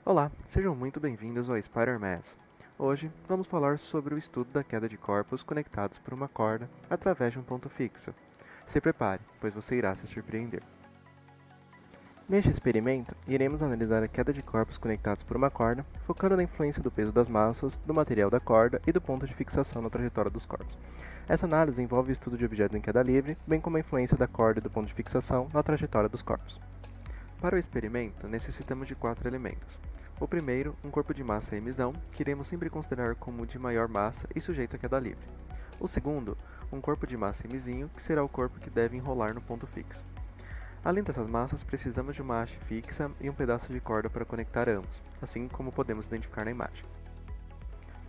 Olá, sejam muito bem-vindos ao Spider-Mass. Hoje vamos falar sobre o estudo da queda de corpos conectados por uma corda através de um ponto fixo. Se prepare, pois você irá se surpreender. Neste experimento, iremos analisar a queda de corpos conectados por uma corda, focando na influência do peso das massas, do material da corda e do ponto de fixação na trajetória dos corpos. Essa análise envolve o estudo de objetos em queda livre, bem como a influência da corda e do ponto de fixação na trajetória dos corpos. Para o experimento, necessitamos de 4 elementos. O primeiro, um corpo de massa em emisão, que iremos sempre considerar como de maior massa e sujeito a queda livre. O segundo, um corpo de massa emisinho, que será o corpo que deve enrolar no ponto fixo. Além dessas massas, precisamos de uma haste fixa e um pedaço de corda para conectar ambos, assim como podemos identificar na imagem.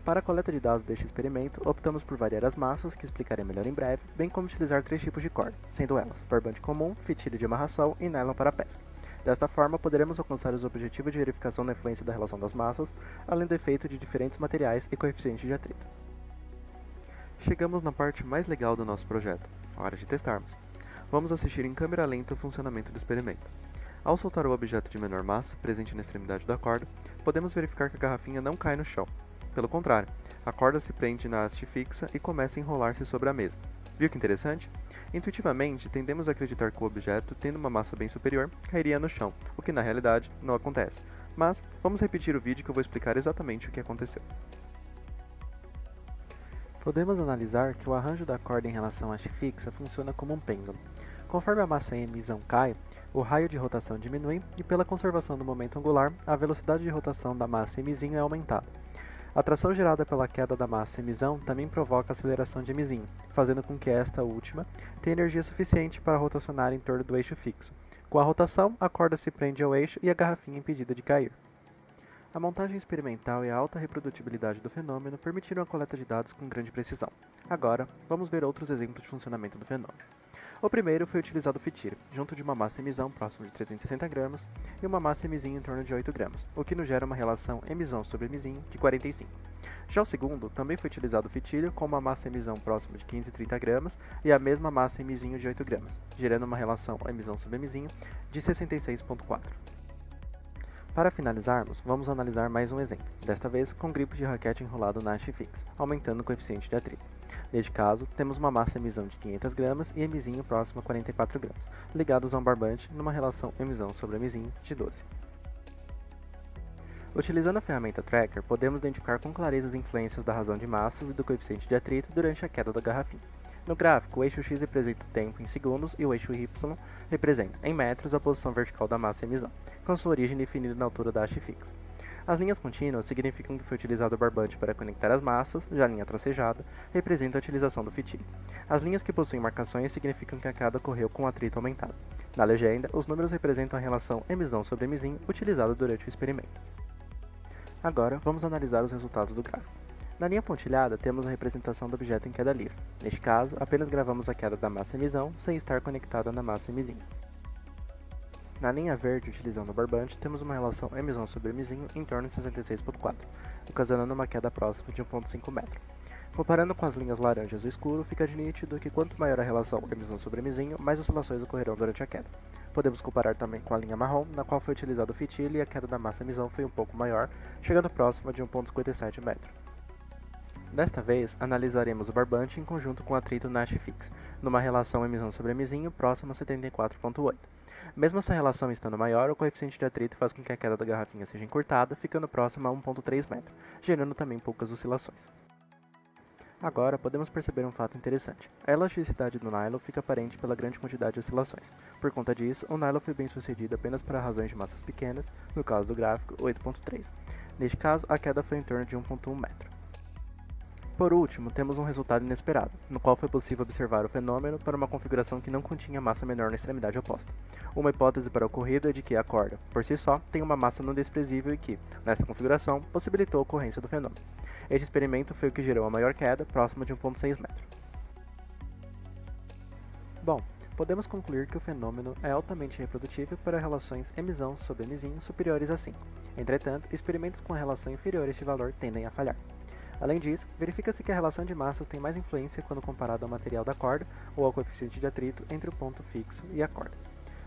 Para a coleta de dados deste experimento, optamos por variar as massas, que explicarei melhor em breve, bem como utilizar 3 tipos de corda, sendo elas barbante comum, fitilho de amarração e nylon para pesca. Desta forma, poderemos alcançar os objetivos de verificação da influência da relação das massas, além do efeito de diferentes materiais e coeficiente de atrito. Chegamos na parte mais legal do nosso projeto, hora de testarmos. Vamos assistir em câmera lenta o funcionamento do experimento. Ao soltar o objeto de menor massa, presente na extremidade da corda, podemos verificar que a garrafinha não cai no chão. Pelo contrário, a corda se prende na haste fixa e começa a enrolar-se sobre a mesa. Viu que interessante? Intuitivamente, tendemos a acreditar que o objeto, tendo uma massa bem superior, cairia no chão, o que na realidade não acontece. Mas, vamos repetir o vídeo que eu vou explicar exatamente o que aconteceu. Podemos analisar que o arranjo da corda em relação à haste fixa funciona como um pêndulo. Conforme a massa em emisão cai, o raio de rotação diminui e, pela conservação do momento angular, a velocidade de rotação da massa em emisinho é aumentada. A tração gerada pela queda da massa em emisão também provoca a aceleração de emisinho, fazendo com que esta última tenha energia suficiente para rotacionar em torno do eixo fixo. Com a rotação, a corda se prende ao eixo e a garrafinha é impedida de cair. A montagem experimental e a alta reprodutibilidade do fenômeno permitiram a coleta de dados com grande precisão. Agora, vamos ver outros exemplos de funcionamento do fenômeno. O primeiro foi utilizado o fitilho, junto de uma massa emisão próxima de 360 gramas e uma massa emisinho em torno de 8 gramas, o que nos gera uma relação emisão sobre emisinho de 45. Já o segundo, também foi utilizado o fitilho com uma massa emisão próxima de 15,30 gramas e a mesma massa emisinho de 8 gramas, gerando uma relação emisão sobre emisinho de 66,4. Para finalizarmos, vamos analisar mais um exemplo, desta vez com gripe de raquete enrolado na haste fixa, aumentando o coeficiente de atrito. Neste caso, temos uma massa emisão de 500 gramas e emisinho próximo a 44 gramas, ligados a um barbante numa relação emisão sobre emisinho de 12. Utilizando a ferramenta Tracker, podemos identificar com clareza as influências da razão de massas e do coeficiente de atrito durante a queda da garrafinha. No gráfico, o eixo X representa o tempo em segundos e o eixo Y representa, em metros, a posição vertical da massa emisão, com sua origem definida na altura da haste fixa. As linhas contínuas significam que foi utilizado o barbante para conectar as massas, já a linha tracejada representa a utilização do fitilho. As linhas que possuem marcações significam que a queda ocorreu com o atrito aumentado. Na legenda, os números representam a relação emisão sobre emisinho utilizada durante o experimento. Agora, vamos analisar os resultados do gráfico. Na linha pontilhada, temos a representação do objeto em queda livre. Neste caso, apenas gravamos a queda da massa emisão sem estar conectada na massa emisinho. Na linha verde, utilizando o barbante, temos uma relação emisão sobre emisinho em torno de 66,4, ocasionando uma queda próxima de 1,5 metro. Comparando com as linhas laranjas e escuro, fica nítido que quanto maior a relação emissão sobre emisinho, mais oscilações ocorrerão durante a queda. Podemos comparar também com a linha marrom, na qual foi utilizado o fitilho e a queda da massa emisão foi um pouco maior, chegando próxima de 1,57 metro. Desta vez, analisaremos o barbante em conjunto com o atrito na haste fixa, numa relação emissão sobre emisinho próxima a 74,8. Mesmo essa relação estando maior, o coeficiente de atrito faz com que a queda da garrafinha seja encurtada, ficando próxima a 1,3 metro, gerando também poucas oscilações. Agora, podemos perceber um fato interessante. A elasticidade do nylon fica aparente pela grande quantidade de oscilações. Por conta disso, o nylon foi bem sucedido apenas para razões de massas pequenas, no caso do gráfico, 8,3. Neste caso, a queda foi em torno de 1,1 metro. Por último, temos um resultado inesperado, no qual foi possível observar o fenômeno para uma configuração que não continha massa menor na extremidade oposta. Uma hipótese para o ocorrido é de que a corda, por si só, tem uma massa não desprezível e que, nessa configuração, possibilitou a ocorrência do fenômeno. Este experimento foi o que gerou a maior queda, próxima de 1,6 metro. Bom, podemos concluir que o fenômeno é altamente reprodutível para relações emisão sobre emisinho superiores a 5. Entretanto, experimentos com a relação inferior a este valor tendem a falhar. Além disso, verifica-se que a relação de massas tem mais influência quando comparado ao material da corda ou ao coeficiente de atrito entre o ponto fixo e a corda.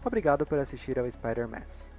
Obrigado por assistir ao Spider-Mass.